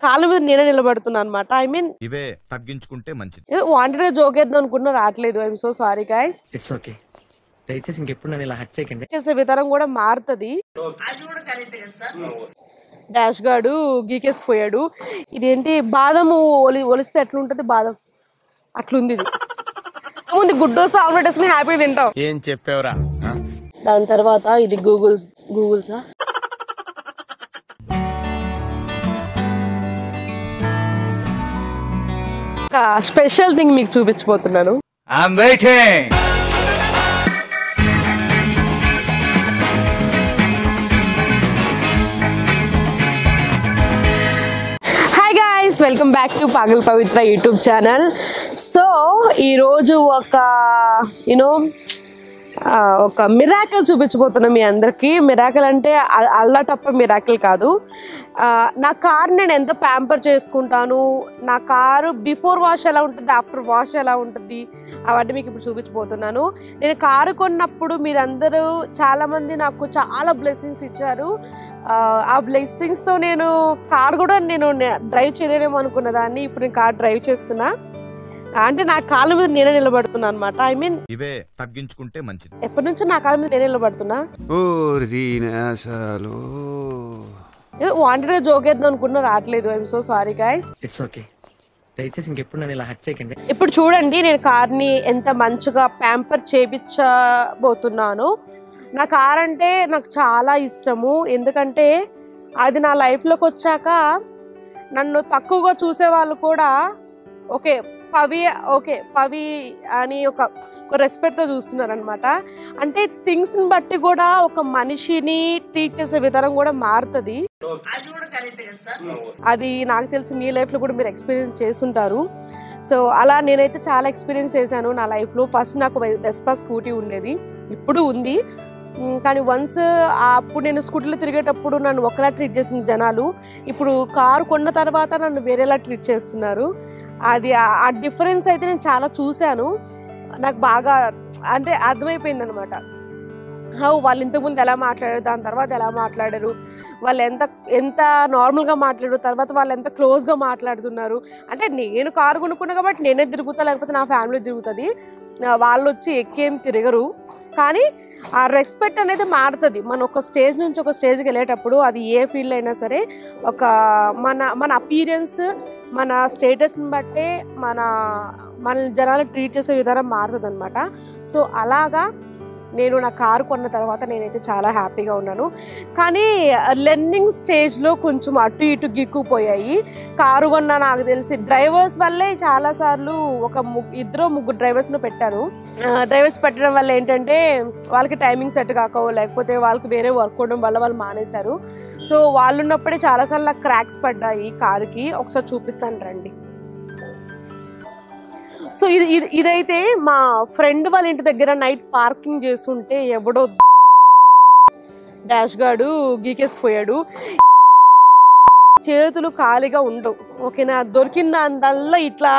కాళ్ళ మీద నేనే నిలబడుతున్నా అనమాట. ఐ మీన్ ఇవే తగ్గించుకుంటే మంచిది. వాంటెడ్ గా జోక్ వేద్దాం అనుకున్నా, రావట్లేదు. I'm so sorry guys. It's okay. దయచేసి ఇంకెప్పుడు నన్ను ఇలా హట్ చేయకండి. చేసే విధానం కూడా మారుతుంది. డాష్ గాడు గీకేసిపోయాడు. ఇదేంటి బాదము ఒలిస్తే ఎట్లుంటది, బాదం అట్లుంది. ఇది ముందు గుడ్డోస్ ఆమ్లెట్ వేసుకుని హ్యాపీ తింటాం. ఏం చెప్పావురా? దాని తర్వాత ఇది గూగుల్సా స్పెషల్ థింగ్ మీకు చూపించబోతున్నాను. I'm waiting. Hi guys, welcome back to Pagal Pavitra YouTube channel. So ఈరోజు ఒక మిరాకిల్ చూపించబోతున్నా మీ అందరికీ. మిరాకిల్ అంటే అల్లాటప్ప మిరాకిల్ కాదు. నా కార్ నేను ఎంత ప్యాంపర్ చేసుకుంటాను, నా కారు బిఫోర్ వాష్ ఎలా ఉంటుంది, ఆఫ్టర్ వాష్ ఎలా ఉంటుంది, అవన్నీ మీకు ఇప్పుడు చూపించబోతున్నాను. నేను కారు కొన్నప్పుడు మీరందరూ చాలామంది నాకు చాలా బ్లెస్సింగ్స్ ఇచ్చారు. ఆ బ్లెస్సింగ్స్తో నేను కార్ కూడా నేను డ్రైవ్ చేయలేనేమో అనుకున్న దాన్ని. ఇప్పుడు నేను కార్ డ్రైవ్ చేస్తున్నా. అంటే నా కాళ్ళ మీద నేనే నిలబడుతున్నా అనమాట. ఐ మీన్ ఇవే తగ్గించుకుంటే మంచిది. ఎప్పటి నుంచో నా కాళ్ళ మీద నేనే నిలబడుతున్నా. వాంటెడ్ గా జోక్ వేద్దాం అనుకున్నా, రావట్లేదు. I'm so sorry guys. It's okay. దయచేసి ఇంకెప్పుడు నన్ను ఇలా హట్ చేయకండి. ఇప్పుడు చూడండి, నేను కార్ని ఎంత మంచిగా ప్యాంపర్ చేపించబోతున్నాను. నా కార్ అంటే నాకు చాలా ఇష్టము. ఎందుకంటే అది నా లైఫ్లోకి వచ్చాక నన్ను తక్కువగా చూసే వాళ్ళు కూడా ఓకే పవి అని ఒక రెస్పెక్ట్తో చూస్తున్నారు అనమాట. అంటే థింగ్స్ని బట్టి కూడా ఒక మనిషిని ట్రీట్ చేసే విధానం కూడా మారుతుంది. అది నాకు తెలిసి మీ లైఫ్లో కూడా మీరు ఎక్స్పీరియన్స్ చేస్తుంటారు. సో అలా నేనైతే చాలా ఎక్స్పీరియన్స్ చేశాను నా లైఫ్లో. ఫస్ట్ నాకు వెస్పా స్కూటీ ఉండేది, ఇప్పుడు ఉంది. కానీ వన్స్ అప్పుడు నేను స్కూటీలో తిరిగేటప్పుడు నన్ను ఒకలా ట్రీట్ చేసిన జనాలు ఇప్పుడు కారు కొన్న తర్వాత నన్ను వేరేలా ట్రీట్ చేస్తున్నారు. అది ఆ డిఫరెన్స్ అయితే నేను చాలా చూశాను. నాకు బాగా అంటే అర్థమైపోయింది అనమాట. వాళ్ళు ఇంతకుముందు ఎలా మాట్లాడారు, దాని తర్వాత ఎలా మాట్లాడారు, వాళ్ళు ఎంత నార్మల్గా మాట్లాడారు, తర్వాత వాళ్ళు ఎంత క్లోజ్గా మాట్లాడుతున్నారు. అంటే నేను కారు కొనుక్కున్నా కాబట్టి నేనే తిరుగుతా, లేకపోతే నా ఫ్యామిలీ తిరుగుతుంది. వాళ్ళు వచ్చి ఎక్కేం తిరగరు. కానీ ఆ రెస్పెక్ట్ అనేది మారుతుంది. మనం ఒక స్టేజ్ నుంచి ఒక స్టేజ్కి వెళ్ళేటప్పుడు, అది ఏ ఫీల్డ్ అయినా సరే, ఒక మన అపీరియన్స్, మన స్టేటస్ని బట్టే మన జనాలు ట్రీట్ చేసే విధానం మారుతుంది అనమాట. సో అలాగా నేను నా కారు కొన్న తర్వాత నేనైతే చాలా హ్యాపీగా ఉన్నాను. కానీ లెర్నింగ్ స్టేజ్లో కొంచెం అటు ఇటు గిక్కుపోయాయి. కారు కొన్న నాకు తెలిసి డ్రైవర్స్ వల్లే చాలాసార్లు ఇద్దరు ముగ్గురు డ్రైవర్స్ను పెట్టాను. డ్రైవర్స్ పెట్టడం వల్ల ఏంటంటే వాళ్ళకి టైమింగ్ సెట్ కాకో, లేకపోతే వాళ్ళకి వేరే వర్క్ ఉండడం వల్ల వాళ్ళు మానేశారు. సో వాళ్ళు ఉన్నప్పుడే చాలాసార్లు నాకు క్రాక్స్ పడ్డాయి కారుకి. ఒకసారి చూపిస్తాను రండి. సో ఇదైతే మా ఫ్రెండ్ వాళ్ళ ఇంటి దగ్గర నైట్ పార్కింగ్ చేస్తుంటే ఎవడో డాష్ గాడు గీకేసిపోయాడు. చేతులు ఖాళీగా ఉండవు, ఓకేనా. దొరికిన దానివల్ల ఇట్లా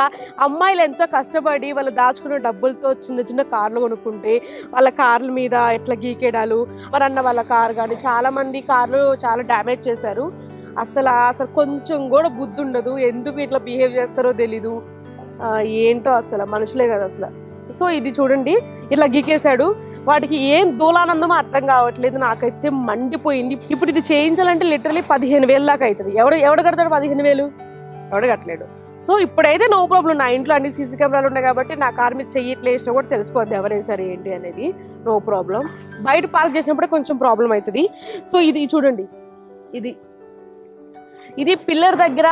అమ్మాయిలు ఎంతో కష్టపడి వాళ్ళు దాచుకున్న డబ్బులతో చిన్న చిన్న కార్లు కొనుక్కుంటే వాళ్ళ కార్ల మీద ఇట్లా గీకేడాలు. మరన్న వాళ్ళ కారు కానీ చాలామంది కార్లు చాలా డ్యామేజ్ చేశారు. అసలు కొంచెం కూడా బుద్ధి ఉండదు. ఎందుకు ఇట్లా బిహేవ్ చేస్తారో తెలీదు. ఏంటో అసలు మనుషులే కదా అసలు. సో ఇది చూడండి, ఇట్లా గీకేశాడు. వాటికి ఏం దూలానందమో అర్థం కావట్లేదు. నాకైతే మండిపోయింది. ఇప్పుడు ఇది చేయించాలంటే లిటరలీ 15,000 దాకా అవుతుంది. ఎవడు కడతాడు 15,000? ఎవడు కట్టలేడు. సో ఇప్పుడైతే నో ప్రాబ్లం. నా ఇంట్లో అన్ని సీసీ కెమెరాలు ఉన్నాయి కాబట్టి నా కార్ మీద చెయ్యి ఇట్లా వేసినా కూడా తెలిసిపోద్ది ఎవరేసారు ఏంటి అనేది. No problem. బయట పార్క్ చేసినప్పుడే కొంచెం ప్రాబ్లం అవుతుంది. సో ఇది చూడండి, ఇది పిల్లర్ దగ్గర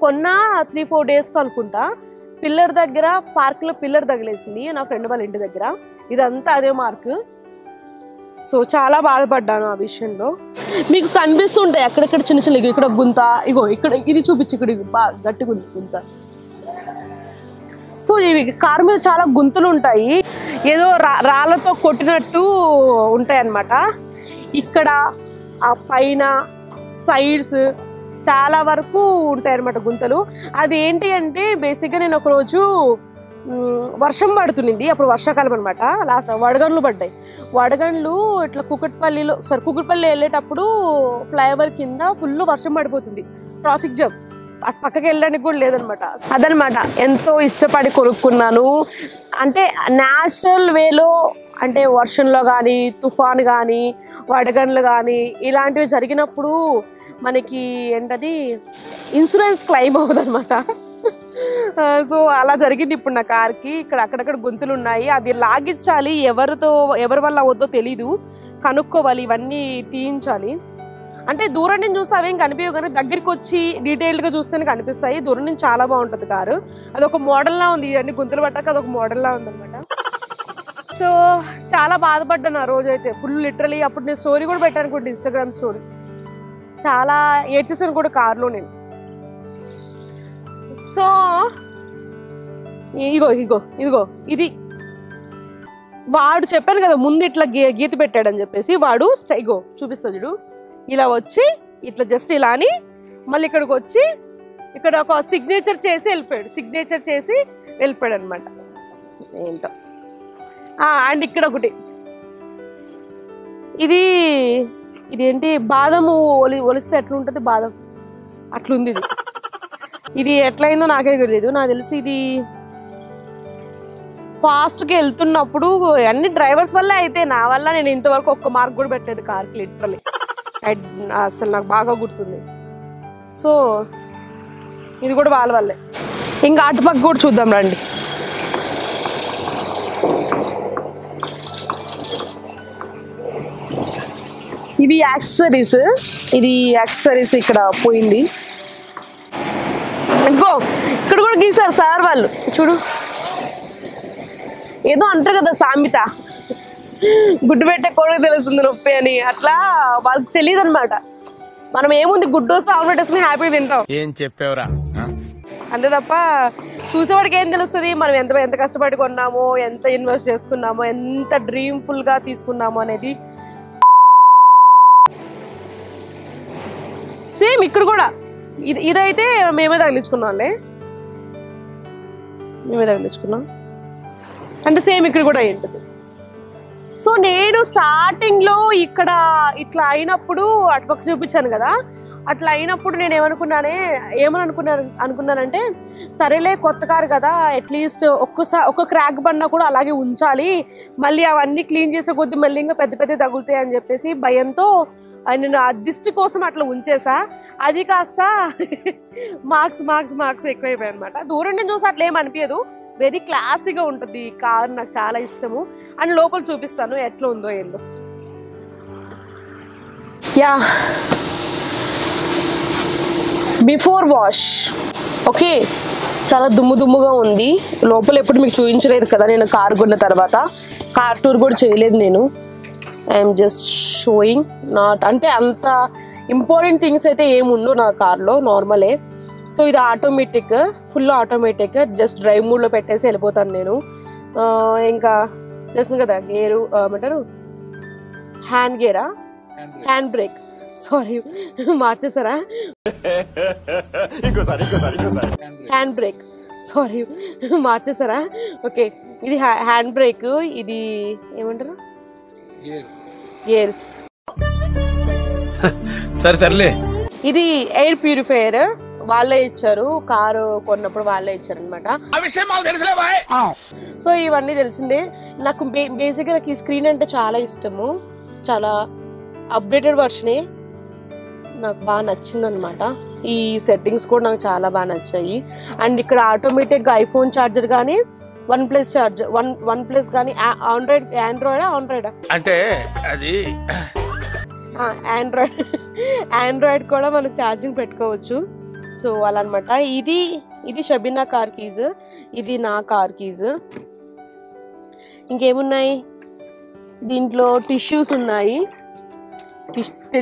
కొన్న 3-4 డేస్కి అనుకుంటా. పిల్లర్ దగ్గర పార్క్లో పిల్లర్ తగిలేసింది నా ఫ్రెండ్ వాళ్ళ ఇంటి దగ్గర. ఇదంతా అదే మార్క్. సో చాలా బాధపడ్డాను ఆ విషయంలో. మీకు కనిపిస్తుంటాయి అక్కడక్కడ చిన్న చిన్న, ఇక్కడ గుంత, ఇగో ఇక్కడ ఇది చూపించి, ఇక్కడ బాగా గట్టిగా ఉంది గుంత. సో ఇవి కారు మీద చాలా గుంతలు ఉంటాయి, ఏదో రాళ్ళతో కొట్టినట్టు ఉంటాయి అన్నమాట. ఇక్కడ ఆ పైన సైడ్స్ చాలా వరకు ఉంటాయి అన్నమాట గుంతలు. అది ఏంటి అంటే బేసిక్గా నేను ఒకరోజు వర్షం పడుతుంది, అప్పుడు వర్షాకాలం అనమాట. లాస్ట్ వడగండ్లు పడ్డాయి. వడగండ్లు ఇట్లా కుకట్పల్లి వెళ్ళేటప్పుడు ఫ్లైఓవర్ కింద ఫుల్ వర్షం పడిపోతుంది. ట్రాఫిక్ జామ్ పక్కకి వెళ్ళడానికి కూడా లేదనమాట. అదనమాట ఎంతో ఇష్టపడి కొనుక్కున్నాను. అంటే న్యాచురల్ వేలో, అంటే వర్షంలో కానీ, తుఫాన్ కానీ, వడగండ్లు కానీ ఇలాంటివి జరిగినప్పుడు మనకి ఏంటది ఇన్సూరెన్స్ క్లెయిమ్ అవుతుంది అనమాట. సో అలా జరిగింది ఇప్పుడు నా కార్కి. ఇక్కడ అక్కడక్కడ గొంతులు ఉన్నాయి, అది లాగించాలి. ఎవరి వల్ల అవద్దో తెలీదు, కనుక్కోవాలి, ఇవన్నీ తీయించాలి. అంటే దూరం నుంచి చూస్తే అవేం కనిపించవు, కానీ దగ్గరికి వచ్చి డీటెయిల్డ్గా చూస్తేనే కనిపిస్తాయి. దూరం నుంచి చాలా బాగుంటుంది కారు. అదొక మోడల్లా ఉంది, అన్ని గుంతలు పట్టాక అదొక మోడల్లా ఉందన్నమాట. సో చాలా బాధపడ్డాను ఆ రోజు అయితే ఫుల్, లిటరలీ. అప్పుడు నేను స్టోరీ కూడా పెట్టాను అనుకుంటే, ఇన్స్టాగ్రామ్ స్టోరీ. చాలా ఏడ్చేసాను కూడా కార్లో నేను. సో ఇదిగో ఇది వాడు చెప్పాను కదా ముందు ఇట్లా గీత పెట్టాడని చెప్పేసి. వాడు ఇగో చూపిస్తా చూడు, ఇలా వచ్చి ఇట్లా జస్ట్ ఇలా అని మళ్ళీ ఇక్కడికి వచ్చి ఇక్కడ ఒక సిగ్నేచర్ చేసి వెళ్ళిపోయాడు అనమాట. ఏంటో. అండ్ ఇక్కడ ఒకటి, ఇదేంటి బాదము ఒలిస్తే ఎట్లుంటుంది బాదం, అట్లుంది ఇది. ఇది ఎట్లయిందో నాకే తెలియదు. నాకు తెలిసి ఇది ఫాస్ట్గా వెళ్తున్నప్పుడు అన్ని డ్రైవర్స్ వల్ల అయితే, నా వల్ల నేను ఇంతవరకు ఒక్క మార్క్ కూడా పెట్టలేదు కార్కి, లిటరలీ. అసలు నాకు బాగా గుర్తుంది. సో ఇది కూడా వాళ్ళ వల్లే. ఇంకా అటుపక్క కూడా చూద్దాం రండి. ఇవి యాక్సెసరీస్ ఇక్కడ పోయింది. ఇంకో ఇక్కడ కూడా గీసారు సార్ వాళ్ళు, చూడు. ఏదో అంటారు కదా సామెత, గుడ్డు పెట్టే కొడుకు తెలుస్తుంది నొప్పి అని. అట్లా వాళ్ళకి తెలియదు అనమాట. మనం ఏముంది, గుడ్డు వస్తే ఆమ్లెట్ వేసుకుని హ్యాపీగా తింటాం. ఏం చెప్పేవరా అంతే తప్ప చూసేవాడికి ఏం తెలుస్తుంది మనం ఎంత కష్టపడి కొన్నామో, ఎంత ఇన్వెస్ట్ చేసుకున్నామో, ఎంత డ్రీమ్ఫుల్ గా తీసుకున్నామో అనేది. సేమ్ ఇక్కడ కూడా ఇదైతే మేమే తగిలించుకున్నాం అంటే సేమ్ ఇక్కడ కూడా ఏంటది. సో నేను స్టార్టింగ్ లో ఇక్కడ ఇట్లా అయినప్పుడు అటుపక్క చూపించాను కదా, అట్లా అయినప్పుడు నేను అనుకున్నానంటే సరేలే కొత్త కారు కదా, అట్లీస్ట్ ఒక్క క్రాక్ పడినా కూడా అలాగే ఉంచాలి, మళ్ళీ అవన్నీ క్లీన్ చేసే కొద్దీ మళ్ళీ ఇంకా పెద్ద తగులుతాయి అని చెప్పేసి భయంతో నేను ఆ దిష్టి కోసం అట్లా ఉంచేసా. అది కాస్త మార్క్స్ ఎక్కువైపోయాయి అనమాట. దూరం నుంచి చూసి అట్లా ఏమనిపించదు, వెరీ క్లాసీగా ఉంటుంది ఈ కార్. నాకు చాలా ఇష్టము. అండ్ లోపల చూపిస్తాను ఎట్లా ఉందో ఏందో. యా, బిఫోర్ వాష్ ఓకే, చాలా దుమ్ముగా ఉంది. లోపల ఎప్పుడు మీకు చూపించలేదు కదా నేను కార్ కొన్న తర్వాత. కార్ టూర్ కూడా చేయలేదు నేను. ఐఎమ్ జస్ట్ షోయింగ్, నాట్ అంటే అంత ఇంపార్టెంట్ థింగ్స్ అయితే ఏముండవు నా కార్లో, నార్మలే. సో ఇది automatic, full automatic. Just drive మోడ్లో పెట్టేసి వెళ్ళిపోతాను నేను. ఇంకా తెలుస్తుంది కదా గేరు ఏమంటారు, హ్యాండ్ బ్రేక్, సారీ మార్చేసారా, హ్యాండ్ బ్రేక్, సారీ మార్చేసారా. ఓకే, ఇది హ్యాండ్ బ్రేక్, ఇది ఏమంటారు గేర్స్. సరే తరలే. ఇది ఎయిర్ ప్యూరిఫైయర్ వాళ్ళే ఇచ్చారు, కారు కొన్నప్పుడు వాళ్ళే ఇచ్చారు అనమాట. సో ఇవన్నీ తెలిసిందే. నాకు బేసిక్గా నాకు ఈ స్క్రీన్ అంటే చాలా ఇష్టము, చాలా అప్డేటెడ్ వర్షనే నాకు బాగా నచ్చింది అనమాట. ఈ సెట్టింగ్స్ కూడా నాకు చాలా బాగా నచ్చాయి. అండ్ ఇక్కడ ఆటోమేటిక్గా ఐఫోన్ ఛార్జర్ కానీ, OnePlus ఛార్జర్, OnePlus కానీ, ఆండ్రాయిడ్ అంటే అది ఆండ్రాయిడ్ కూడా మనం ఛార్జింగ్ పెట్టుకోవచ్చు. సో అలా అనమాట. ఇది షబీనా కార్ కీజ్, ఇది నా కార్ కీజ్. ఇంకేమున్నాయి దీంట్లో, టిష్యూస్ ఉన్నాయి.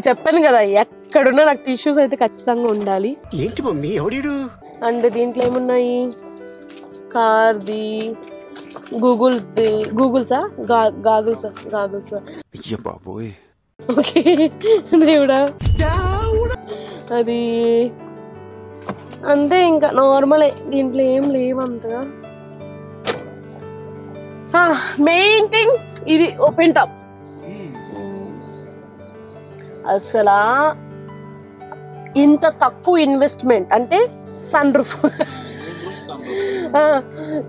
చెప్పాను కదా ఎక్కడున్నా నాకు టిష్యూస్ అయితే ఖచ్చితంగా ఉండాలి. ఏంటి మమ్మీ ఎవడు. అండ్ దీంట్లో ఏమున్నాయి, కార్ది, గూగుల్సా ఓకే దేవుడా, అది అంతే. ఇంకా నార్మలే, దీంట్లో ఏం లేవు అంతగా. మెయిన్ థింగ్ ఇది ఓపెన్ టాప్. అసలు ఇంత తక్కువ ఇన్వెస్ట్మెంట్ అంటే సన్ రూఫ్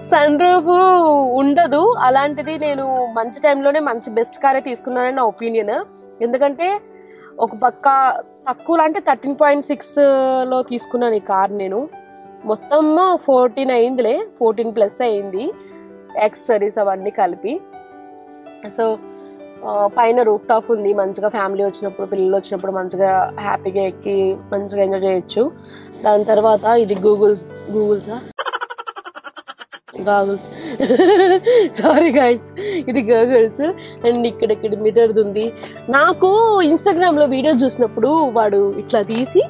సన్ రూఫ్ ఉండదు. అలాంటిది నేను మంచి టైంలోనే మంచి బెస్ట్ కారే తీసుకున్నానని నా ఒపీనియన్. ఎందుకంటే ఒక పక్క తక్కువ అంటే 13.6లో తీసుకున్నాను ఈ కార్. నేను మొత్తం 14 అయిందిలే, 14+ అయింది యాక్సెసరీస్ అవన్నీ కలిపి. సో పైన రూఫ్ టాప్ ఉంది, మంచిగా ఫ్యామిలీ వచ్చినప్పుడు పిల్లలు వచ్చినప్పుడు మంచిగా హ్యాపీగా ఎక్కి మంచిగా ఎంజాయ్ చేయొచ్చు. దాని తర్వాత ఇది గూగుల్స్ సారీ గైస్, ఇది గూగుల్స్. అండ్ ఇక్కడ మిర్రర్ ఉంది. నాకు ఇన్స్టాగ్రామ్లో వీడియోస్ చూసినప్పుడు వాడు ఇట్లా తీసి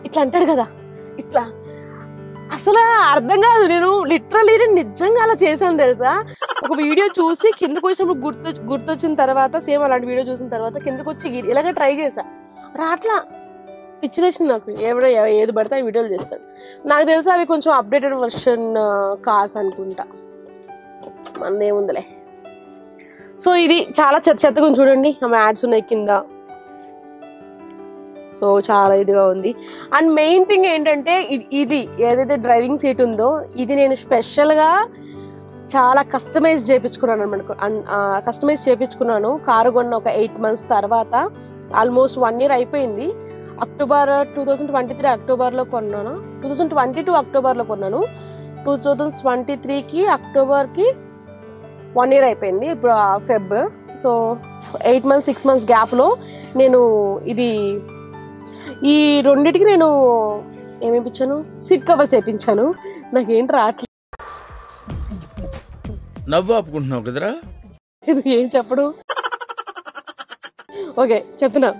ఇట్లా అంటాడు కదా, ఇట్లా అసలు అర్థం కాదు. నేను లిటరల్లీ నిజంగా అలా చేశాను తెలుసా. ఒక వీడియో చూసి కిందకు వచ్చినప్పుడు గుర్తొచ్చిన తర్వాత సేమ్ అలాంటి వీడియో చూసిన తర్వాత కిందకు వచ్చి ఇలాగే ట్రై చేశా, రాట్లా. పిచ్చిలేసింది నాకు. ఏది పడితే ఆ వీడియోలు చేస్తాడు. నాకు తెలుసు అవి కొంచెం అప్డేటెడ్ వర్షన్ కార్స్ అనుకుంటా, మనదేముందిలే. సో ఇది చాలా చెత్తగా చూడండి, ఆమె యాడ్స్ ఉన్నాయి కింద. సో చాలా ఇదిగా ఉంది. అండ్ మెయిన్ థింగ్ ఏంటంటే ఇది ఏదైతే డ్రైవింగ్ సీట్ ఉందో ఇది నేను స్పెషల్గా చాలా కస్టమైజ్ చేయించుకున్నాను అనమాట. కస్టమైజ్ చేయించుకున్నాను కారు కొన్న ఒక 8 months తర్వాత. ఆల్మోస్ట్ 1 year అయిపోయింది. అక్టోబర్ 2023 అక్టోబర్లో కొన్నాను, 2022 అక్టోబర్లో కొన్నాను. 2023కి అక్టోబర్కి 1 year అయిపోయింది. ఇప్పుడు ఫెబ్. సో 8 months 6 months గ్యాప్లో నేను ఈ రెండింటికి నేను ఏమేపించాను, సీట్ కవర్స్ వేయించాను. నాకేంటి రావట్లేదు. నవ్వు ఆపుకుంటున్నావు కదరా, ఏం చెప్పడు. ఓకే చెప్తున్నా.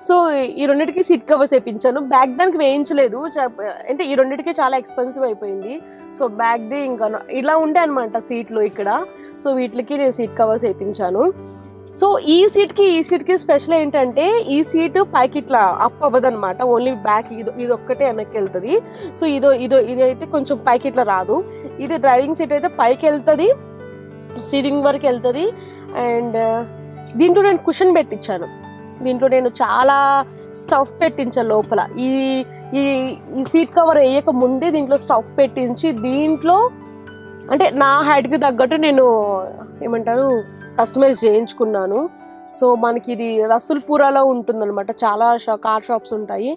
సో ఈ రెండింటికి సీట్ కవర్స్ వేయించాను. బ్యాక్ దానికి వేయించలేదు, అంటే ఈ రెండింటికి చాలా ఎక్స్పెన్సివ్ అయిపోయింది. సో బ్యాక్ది ఇంకా ఇలా ఉండే అనమాట సీట్లు ఇక్కడ. సో వీటికి నేను సీట్ కవర్స్ వేయించాను. సో ఈ సీట్కి స్పెషల్ ఏంటంటే ఈ సీటు పైకి ఇట్లా అప్ అవ్వదు అనమాట, ఓన్లీ బ్యాక్ ఇది ఒక్కటే వెనక్కి వెళ్తుంది. సో ఇదైతే కొంచెం పైకి ఇట్లా రాదు. ఇది డ్రైవింగ్ సీట్ అయితే పైకి వెళ్తుంది, స్టీరింగ్ వరకు వెళ్తుంది. అండ్ దీంట్లో నేను కుషన్ పెట్టించాను. దీంట్లో నేను చాలా స్టఫ్ పెట్టించాను లోపల. ఈ సీట్ కవర్ వేయక ముందే దీంట్లో స్టఫ్ పెట్టించి దీంట్లో అంటే నా హైట్కి తగ్గట్టు నేను ఏమంటారు కస్టమైజ్ చేయించుకున్నాను. సో మనకి ఇది రసూల్పురాలో ఉంటుందన్నమాట. చాలా కార్ షాప్స్ ఉంటాయి.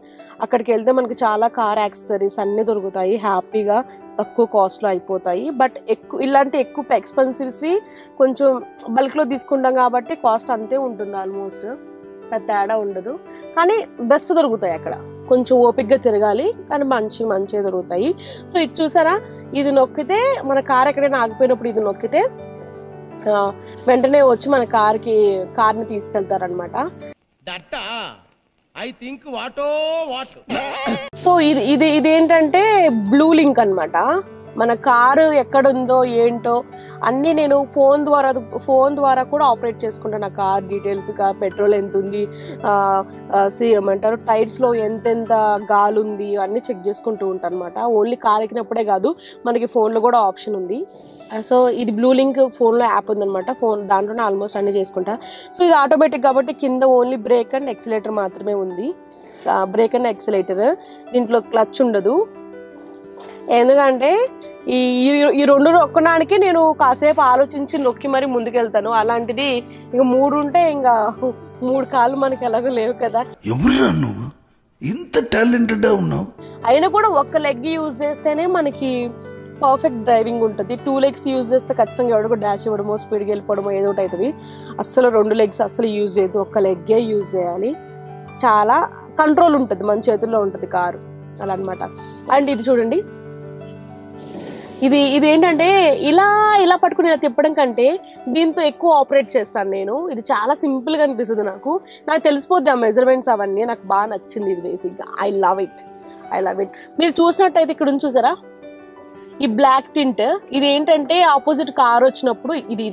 అక్కడికి వెళ్తే మనకి చాలా కార్ యాక్సెసరీస్ అన్నీ దొరుకుతాయి, హ్యాపీగా తక్కువ కాస్ట్లో అయిపోతాయి. బట్ ఇలాంటి ఎక్కువ ఎక్స్పెన్సివ్స్వి కొంచెం బల్క్లో తీసుకుంటాం కాబట్టి కాస్ట్ అంతే ఉంటుంది, ఆల్మోస్ట్ పెద్ద తేడా ఉండదు. కానీ బెస్ట్ దొరుకుతాయి అక్కడ. కొంచెం ఓపిక్గా తిరగాలి కానీ మంచిగా దొరుకుతాయి. సో ఇది చూసారా, ఇది నొక్కితే మన కార్ ఎక్కడైనా ఆగిపోయినప్పుడు ఇది నొక్కితే వెంటనే వచ్చి మన కార్ని తీసుకెళ్తారనమాట. సో ఇదేంటంటే బ్లూ లింక్ అనమాట. మన కారు ఎక్కడుందో ఏంటో అన్నీ నేను ఫోన్ ద్వారా కూడా ఆపరేట్ చేసుకుంటాను. ఆ కార్ డీటెయిల్స్, పెట్రోల్ ఎంత ఉంది, ఏమంటారు టైర్స్లో ఎంతెంత గాలి ఉంది అన్నీ చెక్ చేసుకుంటూ ఉంటాను అనమాట. ఓన్లీ కార్ ఎక్కినప్పుడే కాదు, మనకి ఫోన్లో కూడా ఆప్షన్ ఉంది. సో ఇది బ్లూ లింక్ ఫోన్లో యాప్ ఉందనమాట. దాంట్లోనే ఆల్మోస్ట్ అన్నీ చేసుకుంటా. సో ఇది ఆటోమేటిక్ కాబట్టి కింద ఓన్లీ బ్రేక్ అండ్ ఎక్సిలేటర్ మాత్రమే ఉంది. బ్రేక్ అండ్ ఎక్సిలేటర్, దీంట్లో క్లచ్ ఉండదు. ఎందుకంటే ఈ రెండు నొక్కడానికి నేను కాసేపు ఆలోచించి నొక్కి మరి ముందుకెళ్తాను. అలాంటిది ఇక 3 ఉంటే ఇంకా 3 కాళ్ళు మనకి ఎలాగో లేవు కదా. ఇంత టాలెంటెడ్ ఉన్నావు. అయినా కూడా ఒక్క లెగ్ యూజ్ చేస్తేనే మనకి పర్ఫెక్ట్ డ్రైవింగ్ ఉంటుంది. 2 legs యూజ్ చేస్తే ఖచ్చితంగా ఎవడో డాష్ ఇవ్వడమో స్పీడ్కి వెళ్ళిపోవడమో ఏదో ఒకటి అవుతుంది. అస్సలు 2 legs అస్సలు యూజ్ చేయదు, ఒక్క లెగ్గే యూజ్ చేయాలి. చాలా కంట్రోల్ ఉంటుంది, మన చేతుల్లో ఉంటుంది కారు, అలా అనమాట. అండ్ ఇది చూడండి, ఇది ఏంటంటే ఇలా పట్టుకుని ఇలా తిప్పడం కంటే దీంతో ఎక్కువ ఆపరేట్ చేస్తాను నేను. ఇది చాలా సింపుల్గా అనిపిస్తుంది నాకు తెలిసిపోద్ది ఆ మెజర్మెంట్స్ అవన్నీ. నాకు బాగా నచ్చింది ఇది బేసిక్గా. I love it. మీరు చూసినట్టయితే ఇక్కడ ఉంది చూసారా ఈ బ్లాక్ టింట్, ఇది ఏంటంటే ఆపోజిట్ కార్ వచ్చినప్పుడు ఇది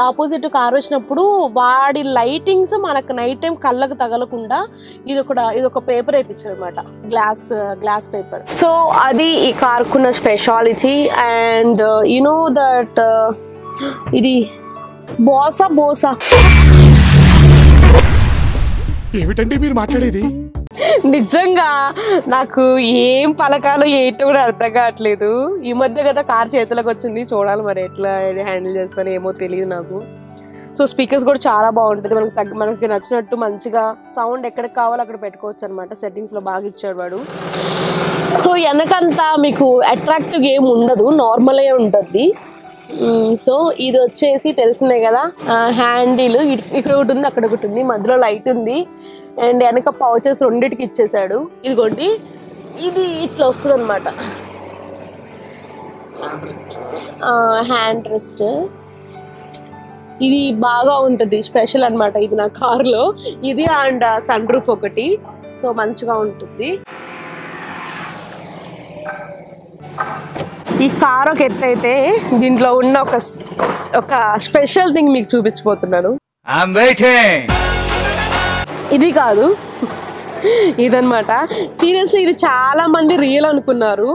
ఆపోజిట్ కార్ వచ్చినప్పుడు వాడి లైటింగ్స్ మనకు నైట్ టైం కళ్ళకు తగలకుండా ఇది ఒక పేపర్ వేయించారు అనమాట, గ్లాస్ పేపర్. సో అది ఈ కార్కున్న speciality. And you know that ఇది బోసా ఏమిటండి మీరు మాట్లాడేది? నిజంగా నాకు ఏం పలకాలో ఏంటో కూడా అర్థం కావట్లేదు. ఈ మధ్య కదా కార్ చేతులకు వచ్చింది, చూడాలి మరి ఎట్లా హ్యాండిల్ చేస్తానో ఏమో తెలియదు నాకు. సో స్పీకర్స్ కూడా చాలా బాగుంటుంది, మనకి నచ్చినట్టు మంచిగా సౌండ్ ఎక్కడికి కావాలో అక్కడ పెట్టుకోవచ్చు అనమాట. సెట్టింగ్స్లో బాగా ఇచ్చాడు వాడు. సో వెనకంతా మీకు అట్రాక్టివ్ ఏం ఉండదు, నార్మల్గా ఉంటుంది. సో ఇది వచ్చేసి తెలిసిందే కదా, హ్యాండిల్ ఇక్కడ ఒకటి ఉంది, అక్కడ ఒకటి ఉంది, మధ్యలో లైట్ ఉంది, అండ్ వెనక పౌచెస్ రెండింటికి ఇచ్చేసాడు. ఇదిగోండి, ఇది ఇట్లా వస్తుంది అనమాట, హ్యాండ్ రెస్ట్. ఇది బాగా ఉంటుంది, స్పెషల్ అనమాట ఇది నా కార్లో. ఇది అండ్ సన్ రూఫ్ ఒకటి, సో మంచిగా ఉంటుంది. ఈ కార్ ఒక ఎత్తు అయితే దీంట్లో ఉన్న ఒక స్పెషల్ థింగ్ మీకు చూపించబోతున్నాను. ఇది కాదు, ఇదనమాట. సీరియస్లీ ఇది చాలా మంది రియల్ అనుకున్నారు.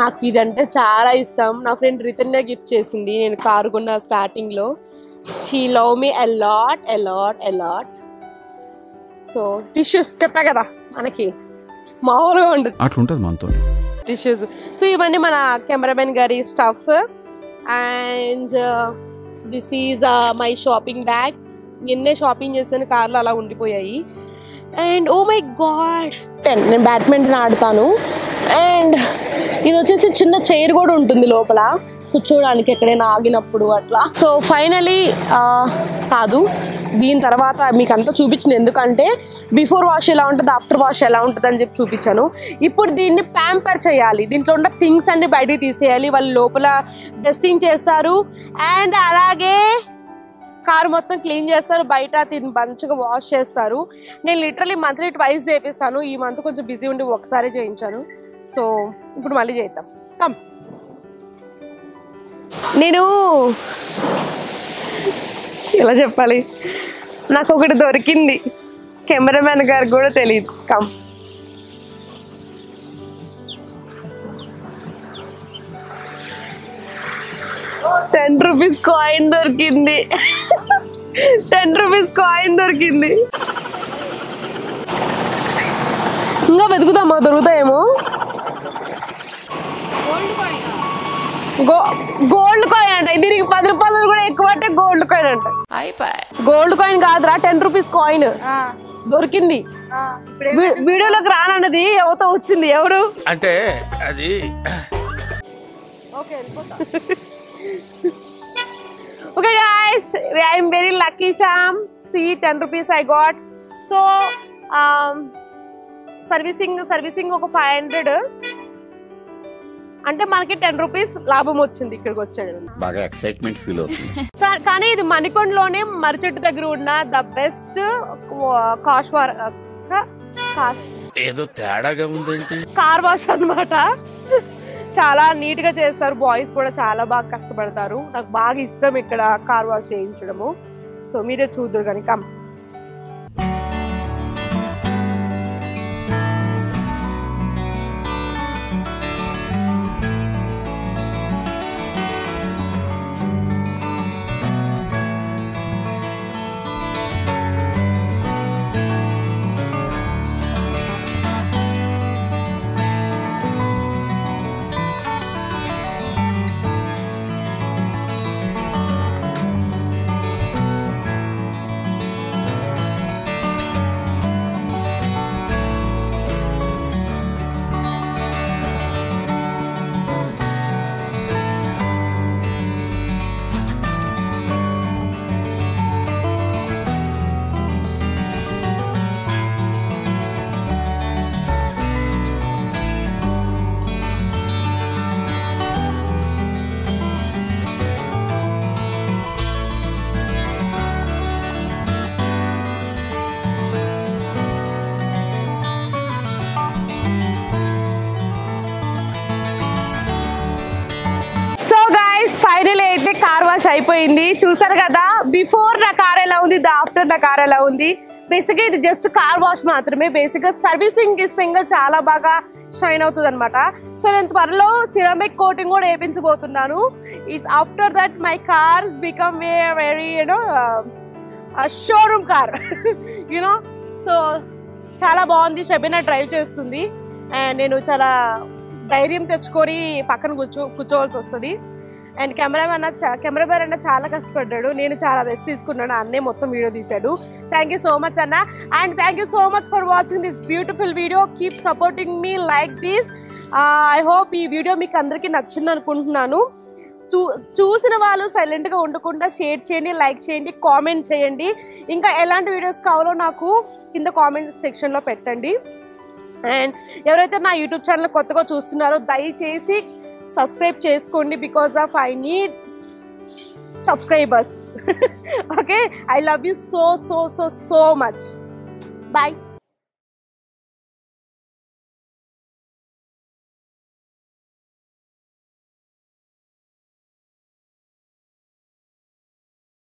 నాకు ఇదంటే చాలా ఇష్టం. నా ఫ్రెండ్ రితన్య గిఫ్ట్ చేసింది నేను కారు కొన్న స్టార్టింగ్లో. She love me a lot a lot a lot. So tissues చెప్పా కదా, మనకి మామూలుగా ఉండదు, అట్లుంటుంది మనతో టిష్యూస్. సో ఇవన్నీ మన కెమెరామెన్ గారి stuff. And this is my shopping bag. నిన్నే షాపింగ్ చేస్తాను, కార్లో అలా ఉండిపోయాయి. అండ్ ఓ మై గాడ్, నేను బ్యాడ్మింటన్ ఆడతాను. అండ్ ఇది వచ్చేసి చిన్న చైర్ కూడా ఉంటుంది లోపల కూర్చోడానికి ఎక్కడైనా ఆగినప్పుడు అట్లా. సో ఫైనలీ కాదు, దీని తర్వాత మీకు అంతా చూపించింది ఎందుకంటే బిఫోర్ వాష్ ఎలా ఉంటుంది, ఆఫ్టర్ వాష్ ఎలా ఉంటుంది అని చెప్పి చూపించాను. ఇప్పుడు దీన్ని ప్యాంపర్ చేయాలి, దీంట్లో ఉన్న థింగ్స్ అన్ని బయటికి తీసేయాలి. వాళ్ళు లోపల డస్టింగ్ చేస్తారు అండ్ అలాగే కారు మొత్తం క్లీన్ చేస్తారు, బయట దీన్ని మంచిగా వాష్ చేస్తారు. నేను లిటరలీ మంత్లీ ట్వైస్ చేపిస్తాను. ఈ మంత్ కొంచెం బిజీ ఉండి ఒకసారి చేయించాను. సో ఇప్పుడు మళ్ళీ చేద్దాం. కమ్, నేను ఎలా చెప్పాలి, నాకు ఒకటి దొరికింది, కెమెరామెన్ గారు కూడా తెలియదు. కమ్, ₹10 కాయిన్ దొరికింది. 10 రూపీస్ కాయిన్ దొరికింది. ఇంకా వెతుకుతామా, దొరుకుతాయేమో. గోల్డ్ కాయిన్ అంట, దీనికి ₹10 కూడా ఎక్కువ అంటే గోల్డ్ కాయిన్ అంట. గోల్డ్ కాయిన్ కాదురా, 10 రూపీస్ కాయిన్ దొరికింది. వీడియోలోకి రానన్నది ఎవరితో వచ్చింది, ఎవరు అంటే అది. Okay guys, I am very lucky charm. See, 10 rupees I got. So servicing ఒక 500 అంటే మనకి 10 రూపీస్ లాభం వచ్చింది. ఇక్కడికి వచ్చాడు, బాగా ఎక్సైట్మెంట్ ఫీల్ అవుతుంది. కానీ ఇది మణికొండలోనే మర్రిచెట్టు దగ్గర ఉన్న ద బెస్ట్ ఏదో తేడాగా ఉందేంటి కార్ వాష్ అన్నమాట. చాలా నీట్ గా చేస్తారు, బాయ్స్ కూడా చాలా బాగా కష్టపడతారు. నాకు బాగా ఇష్టం ఇక్కడ కార్ వాష్ చేయించడము. సో మీరే చూద్దరు కానీ. కమ్, ఫైనల్ అయితే కార్ వాష్ అయిపోయింది. చూసారు కదా, బిఫోర్ నా కార్ ఎలా ఉంది, ఆఫ్టర్ నా కార్ ఎలా ఉంది. బేసిక్గా ఇది జస్ట్ కార్ వాష్ మాత్రమే. బేసిక్గా సర్వీసింగ్ ఇస్తే ఇంకా చాలా బాగా షైన్ అవుతుంది అనమాట. సో నేను త్వరలో సిరామిక్ కోటింగ్ కూడా వేయించబోతున్నాను. It's after that my cars become very showroom car you know. So చాలా బాగుంది. షబీనా డ్రైవ్ చేస్తుంది అండ్ నేను చాలా ధైర్యం తెచ్చుకొని పక్కన కూర్చోవాల్సి వస్తుంది. అండ్ కెమెరామెన్ అన్న చాలా కష్టపడ్డాడు. నేను చాలా రెస్ట్ తీసుకున్నాను. అన్నే మొత్తం వీడియో తీశాడు. థ్యాంక్ యూ సో మచ్ అన్న. And thank you so much for watching this beautiful video. Keep supporting me like this. I hope ఈ వీడియో మీకు అందరికీ నచ్చింది అనుకుంటున్నాను. చూసిన వాళ్ళు సైలెంట్గా ఉండకుండా షేర్ చేయండి, లైక్ చేయండి, కామెంట్ చేయండి. ఇంకా ఎలాంటి వీడియోస్ కావాలో నాకు కింద కామెంట్ సెక్షన్లో పెట్టండి. అండ్ ఎవరైతే నా యూట్యూబ్ ఛానల్ కొత్తగా చూస్తున్నారో దయచేసి సబ్స్క్రైబ్ చేసుకోండి because of I need subscribers. Okay, I love you so so so so much. Bye.